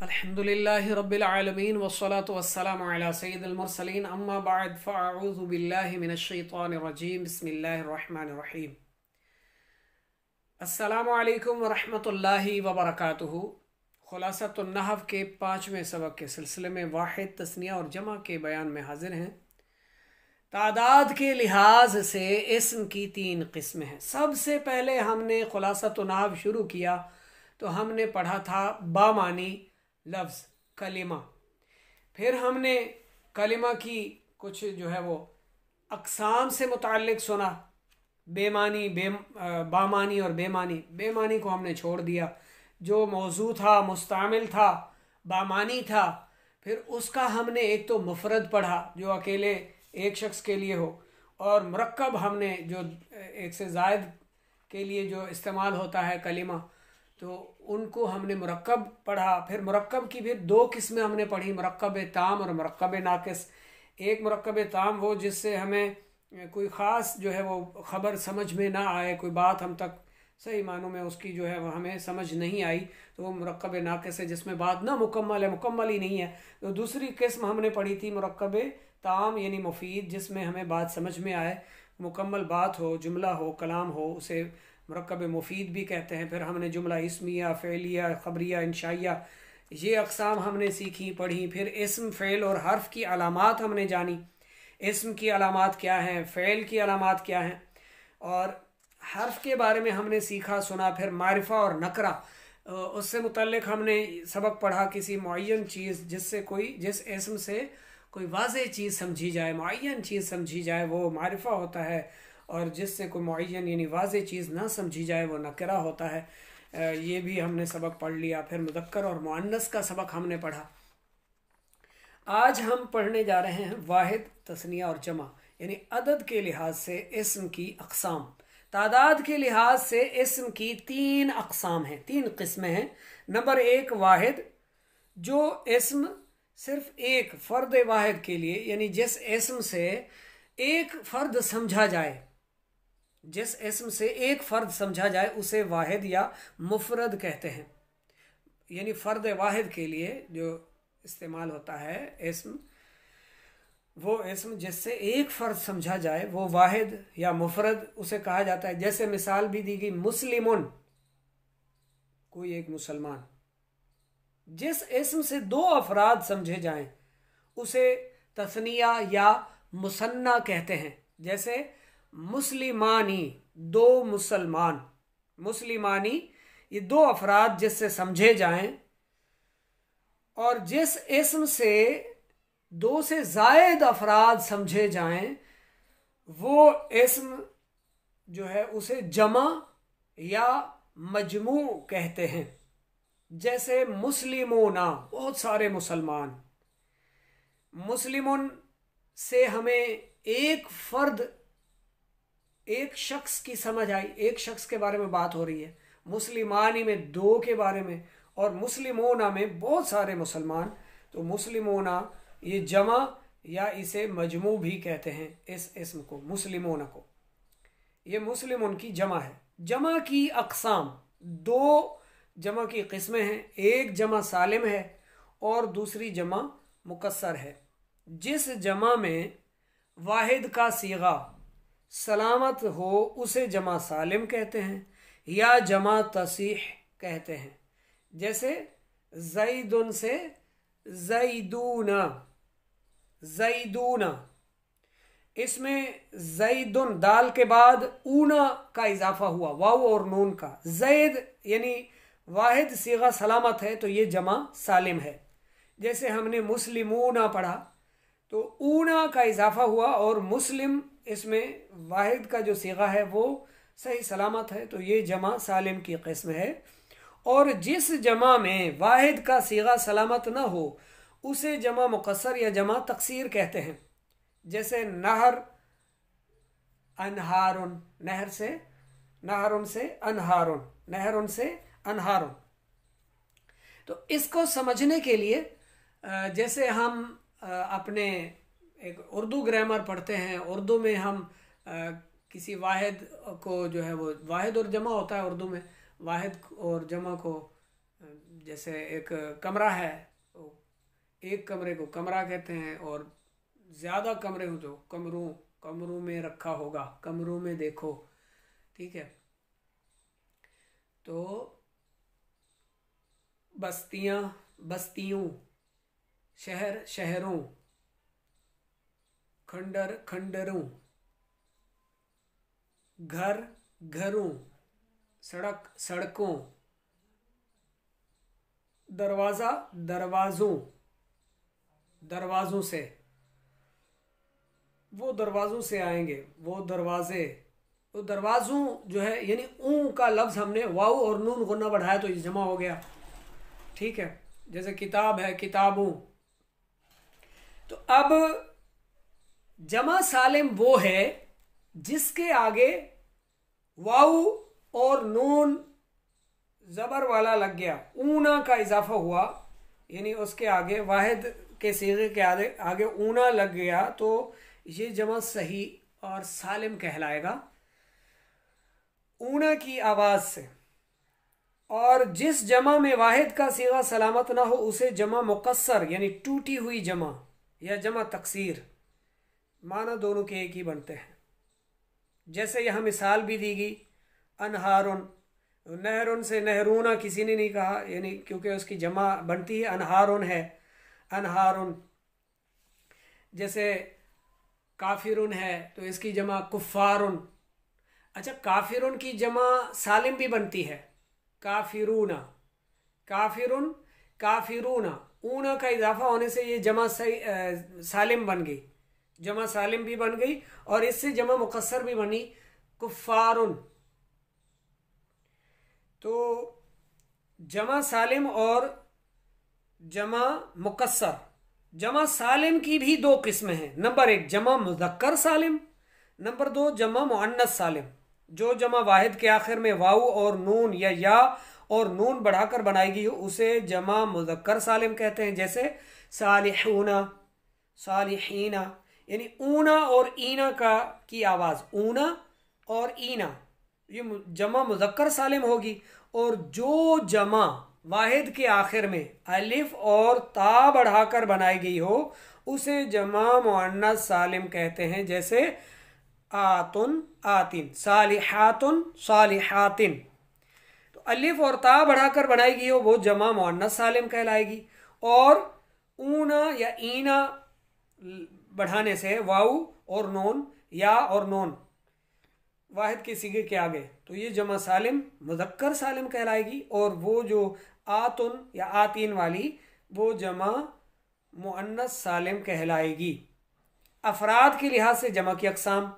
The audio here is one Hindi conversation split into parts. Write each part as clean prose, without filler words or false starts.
अल्हम्दुलिल्लाहि रब्बिल आलमीन वस्सलातु वस्सलामु अला सय्यिदिल मुरसलीन अम्मा बअद फ़अऊज़ु बिल्लाहि मिनश शैतानिर रजीम बिस्मिल्लाहिर रहमानिर रहीम। अस्सलामु अलैकुम व रहमतुल्लाहि व बरकातुहू। खुलासतुन नहव के 5वें सबक के सिलसिले में वाहिद, तस्निया और जमा के बयान में हाजिर हैं। तादाद के लिहाज से इस्म की 3 किस्में हैं। सबसे पहले हमने खुलासतुन नहव शुरू किया तो हमने पढ़ा था बामानी लफ्ज़ कलिमा। फिर हमने कलिमा की कुछ जो है वो अक़साम से मुताल्लिक़ सुना, बेमानी बामानी और बेमानी। बेमानी को हमने छोड़ दिया, जो मौजू था, मुस्तामिल था, बामानी था। फिर उसका हमने एक तो मुफरद पढ़ा जो अकेले एक शख्स के लिए हो, और मुरक्कब हमने जो एक से ज़ायद के लिए जो इस्तेमाल होता है कलिमा, तो उनको हमने मुरक्कब पढ़ा। फिर मुरक्कब की भी 2 किस्में हमने पढ़ी, मुरक्कब ताम और मुरक्कब नाक़िस। एक मुरक्कब ताम वो जिससे हमें कोई ख़ास जो है वो ख़बर समझ में ना आए, कोई बात हम तक सही मानों में उसकी जो है वो हमें समझ नहीं आई, तो वो मुरक्कब नाक़िस है जिसमें बात ना मुकम्मल है, मुकम्मल ही नहीं है। तो दूसरी किस्म हमने पढ़ी थी मुरक्कब ताम यानी मुफीद, जिसमें हमें बात समझ में आए, मुकम्मल बात हो, जुमला हो, कलाम हो, उसे मुरक्कब मुफीद भी कहते हैं। फिर हमने जुमला इस्मिया, फ़ेलिया, ख़बरिया, इंशाइया, ये अक़साम हमने सीखी, पढ़ी। फिर इस्म, फ़ेल और हर्फ की अलामात हमने जानी। इस्म की अलामात क्या हैं, फ़ेल की अलामात क्या हैं, और हर्फ के बारे में हमने सीखा, सुना। फिर मारिफा और नकरा, उससे मुतल्लिक़ हमने सबक पढ़ा। किसी मुअय्यन चीज़ जिससे जिस इस्म से कोई वाज़ेह चीज़ समझी जाए, मुअय्यन चीज़ समझी जाए, वो मारिफा होता है, और जिससे कोई मुअय्यन यानी वाज़ेह चीज़ ना समझी जाए वो नकरा होता है। ये भी हमने सबक पढ़ लिया। फिर मुज़क्कर और मुअन्नस का सबक हमने पढ़ा। आज हम पढ़ने जा रहे हैं वाहिद, तस्निया और जमा, यानी अदद के लिहाज से इस्म की अक़साम। तादाद के लिहाज से इस्म की 3 अक़साम हैं, 3 किस्में हैं। नंबर 1 वाहिद, जो इस्म सिर्फ एक फ़र्द वाहिद के लिए, यानी जिस इस्म से एक फ़र्द समझा जाए, जिस इस्म से एक फ़र्द समझा जाए उसे वाहिद या मुफरद कहते हैं। यानी फ़र्द वाहिद के लिए जो इस्तेमाल होता है इस्म, वो इस्म जिससे एक फ़र्द समझा जाए वो वाहिद या मुफरद उसे कहा जाता है। जैसे मिसाल भी दी गई, मुस्लिमुन, कोई एक मुसलमान। जिस इस्म से 2 अफराद समझे जाएं उसे तस्निया या मुसन्ना कहते हैं। जैसे मुस्लिमानी, 2 मुसलमान। मुस्लिमानी, ये 2 अफराद जिससे समझे जाएं। और जिस इस्म से 2 से ज़ायद अफराद समझे जाएं वो इस्म जो है उसे जमा या मजमू कहते हैं। जैसे मुस्लिमोना, बहुत सारे मुसलमान। मुस्लिमुन से हमें एक फ़र्द, एक शख्स की समझ आई, एक शख्स के बारे में बात हो रही है। मुस्लिमानी में 2 के बारे में, और मुस्लिमोना में बहुत सारे मुसलमान। तो मुस्लिमोना ये जमा या इसे मजमू भी कहते हैं, इस इस्म को, मुस्लिमोना को। ये मुस्लिमों की जमा है। जमा की अक़साम, 2 जमा की किस्में हैं। एक जमा सालिम है और दूसरी जमा मुकस्सर है। जिस जमा में वाहिद का सीगा सलामत हो उसे जमा सालिम कहते हैं या जमा तसीह कहते हैं। जैसे ज़ैदुन से ज़ैदूना, ज़ैदूना, इसमें ज़ैदुन दाल के बाद ऊना का इजाफा हुआ, वाव और नून का। ज़ैद यानी वाहिद सीगा सलामत है तो ये जमा सालिम है। जैसे हमने मुस्लिमूना पढ़ा तो ऊना का इजाफा हुआ, और मुस्लिम इसमें वाहिद का जो सीगा है वो सही सलामत है, तो ये जमा सालिम की किस्म है। और जिस जमा में वाहिद का सीगा सलामत ना हो उसे जमा मुकस्सर या जमा तकसीर कहते हैं। जैसे नहर, अनहारुन, नहर से, नहरुन से अनहारुन, नहरुन से अनहारुन। तो इसको समझने के लिए जैसे हम अपने एक उर्दू ग्रामर पढ़ते हैं, उर्दू में हम किसी वाहिद को जो है वो वाहिद और जमा होता है उर्दू में, वाहिद और जमा को जैसे एक कमरा है तो एक कमरे को कमरा कहते हैं, और ज़्यादा कमरे हो तो कमरों में रखा होगा, कमरों में देखो। ठीक है, तो बस्तियों, शहर शहरों, खंडर खंडरों, घर घरों, सड़क सड़कों, दरवाज़ा दरवाज़ों से, वो दरवाज़ों से आएंगे, वो दरवाजे। तो दरवाज़ों जो है यानी ऊ का लफ्ज़ हमने वाव और नून गुन्ना बढ़ाया तो ये जमा हो गया। ठीक है, जैसे किताब है किताबों। तो अब जमा सालिम वो है जिसके आगे वाव और नून ज़बर वाला लग गया, ऊना का इजाफा हुआ, यानी उसके आगे वाहिद के सीगे के आगे ऊना लग गया, तो ये जमा सही और सालिम कहलाएगा ऊना की आवाज़ से। और जिस जमा में वाहिद का सीगा सलामत ना हो उसे जमा मुकस्सर यानी टूटी हुई जमा या जमा तकसीर, माना दोनों के एक ही बनते हैं। जैसे यहाँ मिसाल भी दी गई, अनहारुन, नहरुन से नहरूना किसी ने नहीं कहा, यानी क्योंकि उसकी जमा बनती है अनहारुन है, अनहारुन। जैसे काफिरुन है तो इसकी जमा कुफ्फारुन। अच्छा, काफिरुन की जमा सालिम भी बनती है, काफिरूना, काफिरुन काफिरूना, ऊना का इजाफा होने से ये जमा सालिम बन गई, जमा सालिम भी बन गई और इससे जमा मुकस्सर भी बनी, कुफ्फारुन। तो जमा सालिम और जमा मुकस्सर, जमा सालिम की भी दो किस्में हैं। नंबर 1 जमा मुज़क्कर सालिम, नंबर 2 जमा मुअन्नस सालिम। जो जमा वाहिद के आखिर में वाव और नून या और नून बढ़ाकर बनाई गई हो उसे जमा मुज़क्कर सालिम कहते हैं। जैसे सालिहूना, सालिहीना, यानी ऊना और ईना की आवाज़, ऊना और ईना, ये जमा मुज़क्कर सालिम होगी। और जो जमा वाहिद के आखिर में अलिफ और ता बढ़ाकर बनाई गई हो उसे जमा मुअन्नस सालिम कहते हैं। जैसे आतुन आतिन, सालिहातुन सालिहातिन। तो अलिफ और ता बढ़ाकर बनाई गई हो वो जमा मुअन्नस सालिम कहलाएगी। और ऊना या ईना बढ़ाने से वाव और नून, या और नून वाहिद के सीगे के आगे, तो ये जमा सालिम मुज़क्कर सालिम कहलाएगी। और वो जो आतुन या आतीन वाली वो जमा मुअन्नस सालिम कहलाएगी। अफराद के लिहाज से जमा की अक़साम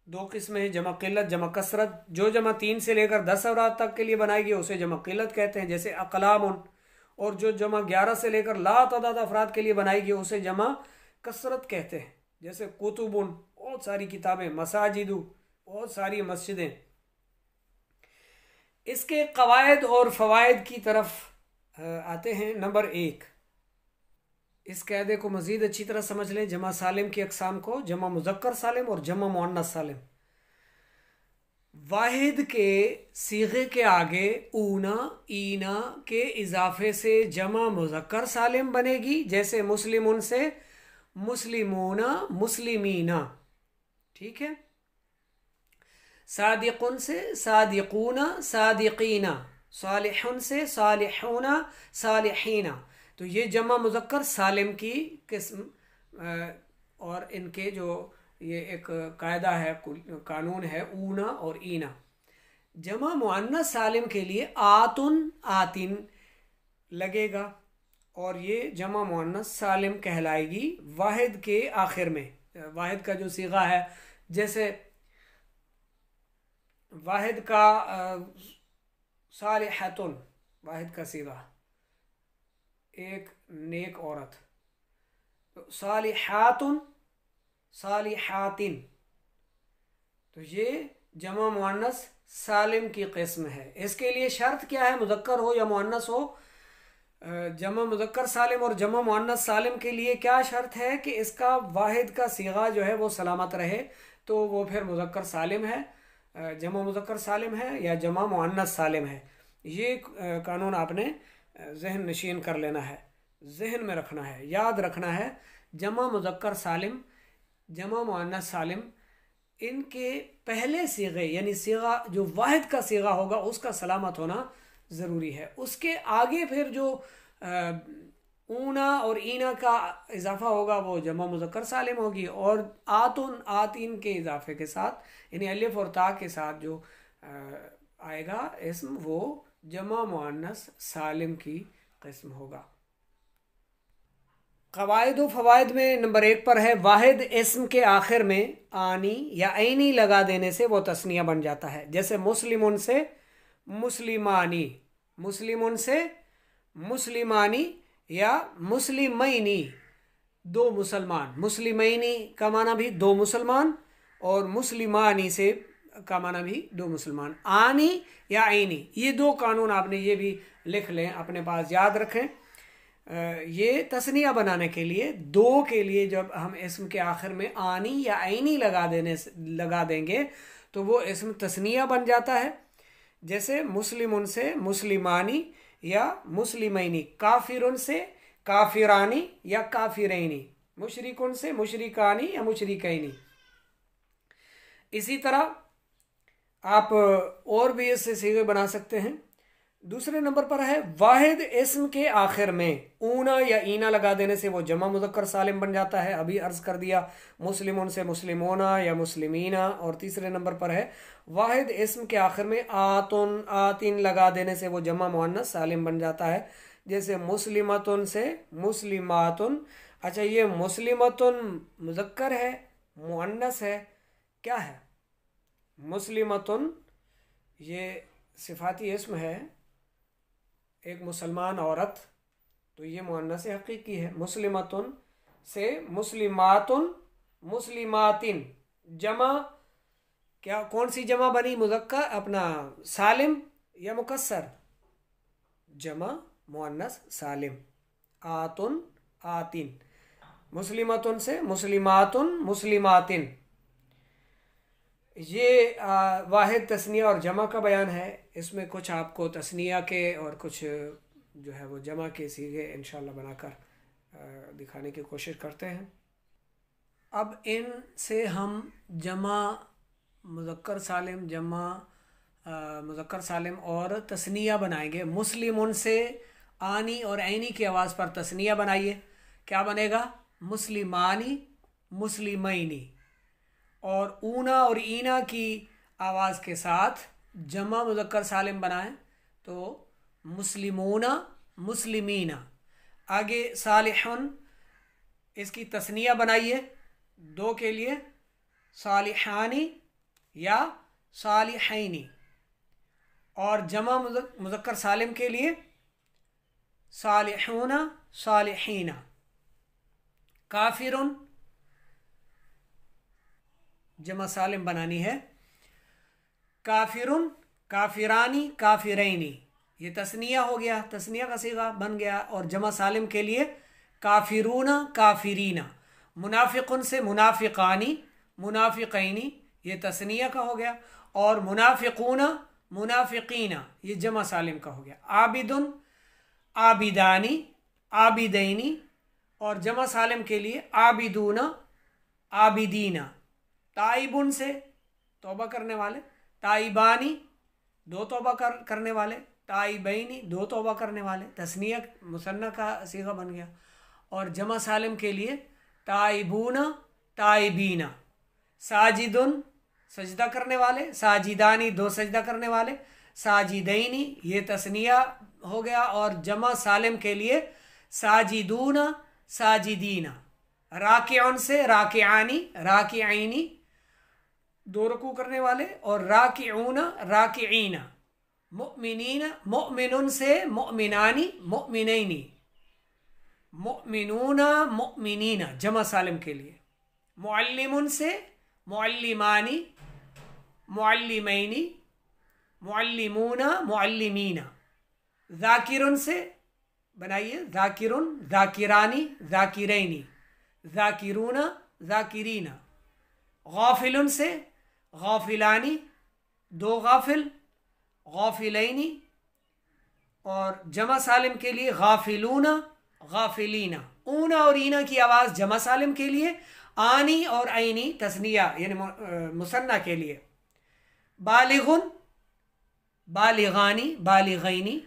दो किस्में हैं, जमा क़िल्लत, जमा कसरत। जो जमा 3 से लेकर 10 अफराद तक के लिए बनाएगी उसे जमा क़िल्लत कहते हैं, जैसे अक़लामुन। और जो जमा 11 से लेकर ला तादाद अफराद के लिए बनाएगी उसे जमा कसरत कहते हैं, जैसे कुतुबुन, बहुत सारी किताबें, मसाजिदु, बहुत सारी मस्जिदें। इसके क़वायद और फ़वायद की तरफ आते हैं। नंबर 1, इस कायदे को मज़ीद अच्छी तरह समझ लें, जमा सालिम की अक़साम को, जमा मुज़क्कर सालिम और जमा मुअन्नस सालिम। वाहिद के सीगे के आगे ऊना ईना के इजाफे से जमा मुज़क्कर सालिम बनेगी, जैसे मुस्लिमुन से मुस्लिमूना मुस्लिमीना। ठीक है, सादिकुन से सादिकूना सादिकीना, सालिहुन से सालिहूना सालिहीना। तो ये जमा मुज़क्कर सालिम की किस्म। और इनके जो ये एक कायदा है, कानून है, ऊना और ईना। जमा मुअन्नस सालिम के लिए आतुन आतिन लगेगा और ये जमा मुअन्नस सालिम कहलाएगी वाहिद के आखिर में। वाहिद का जो सीगा है, जैसे वाहिद का सालिहतुन, वाहिद का सीगा एक नेक औरत, तो सालिहातुन सालिहातिन, तो ये जमा मुअन्नस सालिम की किस्म है। इसके लिए शर्त क्या है, मुज़क्कर हो या मुअन्नस हो। जमा मुज़क्कर सालिम और जमा मुअन्नस सालिम के लिए क्या शर्त है कि इसका वाहिद का सीगा जो है वो सलामत रहे, तो वो फिर मुज़क्कर सालिम है, जमा मुज़क्कर सालिम है या जमा मुअन्नस सालिम है। ये कानून आपने जहन नशीन कर लेना है, जहन में रखना है, याद रखना है। जमा मुज़क्कर सालिम, जमा मुअन्नस सालिम, इनके पहले सीगे यानी सीगा जो वाहिद का सीगा होगा उसका सलामत होना ज़रूरी है। उसके आगे फिर जो ऊना और ईना का इजाफा होगा वो जमा मुज़क्कर सालिम होगी, और आतुन आतीन के इजाफे के साथ यानी अलिफ और ता के साथ जो आएगा इस्म वो जमा मुअन्नस सालिम की किस्म होगा। क़वाइद व फ़वाइद में नंबर 1 पर है, वाहिद इस्म के आखिर में आनी या ऐनी लगा देने से वो तस्निया बन जाता है। जैसे मुस्लिमुन से मुस्लिमानी, मुस्लिमुन से मुस्लिमानी या मुस्लिमैनी, दो मुसलमान। मुस्लिमैनी का माना भी दो मुसलमान, और मुस्लिमानी से का माना भी दो मुसलमान। आनी या आईनी, ये दो कानून आपने ये भी लिख लें, अपने पास याद रखें। ये तस्निया बनाने के लिए, दो के लिए जब हम इस्म के आखिर में आनी या आईनी लगा देंगे तो वो इस्म तस्निया बन जाता है। जैसे मुस्लिमुन से मुस्लिमानी या मुस्लिमैनी, काफिरुन से काफिरानी या काफिरैनी, मुशरिकुन से मुशरिकानी या मुशरिकैनी। इसी तरह आप और भी इससे सीगे बना सकते हैं। दूसरे नंबर पर है, वाहिद इस्म के आखिर में ऊना या ईना लगा देने से वो जमा मुज़क्कर सालिम बन जाता है। अभी अर्ज कर दिया मुस्लिमुन से मुस्लिमोना या मुस्लिमीना। और तीसरे नंबर पर है, वाहिद इस्म के आखिर में आतुन आतिन लगा देने से वो जमा मुअन्नस सालिम बन जाता है। जैसे मुस्लिमतुन से मुस्लिमातुन। अच्छा, ये मुस्लिमतुन मुज़क्कर है मुअन्नस है, क्या है? मुस्लिमतुन ये सिफाती इस्म है, एक मुसलमान औरत, तो ये मुअन्नस हकीकी है। मुस्लिमतुन से मुस्लिमातुन मुस्लिमातिन, जमा क्या कौन सी जमा बनी? मुज़क्कर अपना सालिम या मुकस्सर? जमा मुअन्नस सालिम, आतुन आतिन। मुस्लिमतुन से मुस्लिमातुन मुस्लिमातिन, ये वाहिद तस्निया और जमा का बयान है। इसमें कुछ आपको तस्निया के और कुछ जो है वो जमा के सीगे इंशाल्लाह बनाकर दिखाने की कोशिश करते हैं। अब इन से हम जमा मुज़क्कर सालिम, जमा मुज़क्कर सालिम और तस्निया बनाएंगे। मुस्लिमुन से आनी और ऐनी की आवाज़ पर तस्निया बनाइए, क्या बनेगा? मुस्लिमानी मुस्लिमैनी। और ऊना और ईना की आवाज़ के साथ जमा मुज़क्कर सालिम बनाएं तो मुस्लिमूना मुस्लिमीना। आगे सालिहुन, इसकी तस्निया बनाइए दो के लिए, सालिहानी या सालिहैनी। और जमा मुज़क्कर सालिम के लिए सालिहूना सालिहीना। काफिरुन जमा सालिम बनानी है, काफिरुन काफिरानी काफिरैनी, ये तस्निया हो गया, तस्निया का सीगा बन गया। और जमा सालिम के लिए काफिरूना काफिरीना। मुनाफिकुन से मुनाफिकानी मुनाफिकैनी, ये तस्निया का हो गया। और मुनाफिकूना मुनाफिकीना, ये जमा सालिम का हो गया। आबिदुन आबिदानी आबिदैनी। और जमा सालिम के लिए आबिदूना आबिदीना। ताइबुन से तौबा करने वाले, ताइबानी दो तौबा करने वाले, ताइबैनी दो तौबा करने वाले, तस्निया मुसन्ना का सीगा बन गया। और जमा सालिम के लिए ताइबूना ताइबीना। साजिदुन सजदा करने वाले, साजिदानी दो सजदा करने वाले, साजिदैनी ये तस्निया हो गया। और जमा सालिम के लिए साजिदूना साजिदीना। राकिउन से राकिआनी राकिआइनी दो रुकू करने वाले, और राकिऊना राकिईना। मुअमिनीना मुअमिनुन से मुअमिनानी मुअमिनैनी। मुअमिनूना मुअमिनीना जमा सालिम के लिए। मुअल्लिमुन से मुअल्लिमानी मुअल्लिमैनी मुअल्लिमूना मुअल्लिमीना। ज़ाकिरुन से बनाइए ज़ाकिरुन ज़ाकिरानी ज़ाकिरैनी। ज़ाकिरूना ज़ाकिरीना। गाफिलुन से गाफिलानी दो गाफिल गाफिलैनी। और जमा सालिम के लिए गाफिलूना, गाफिलीना। ऊना और ईना की आवाज़ जमा सालिम के लिए, आनी और आइनी तस्निया यानी मुसन्ना के लिए। बालिगुन, बालिगानी, बालिगैनी,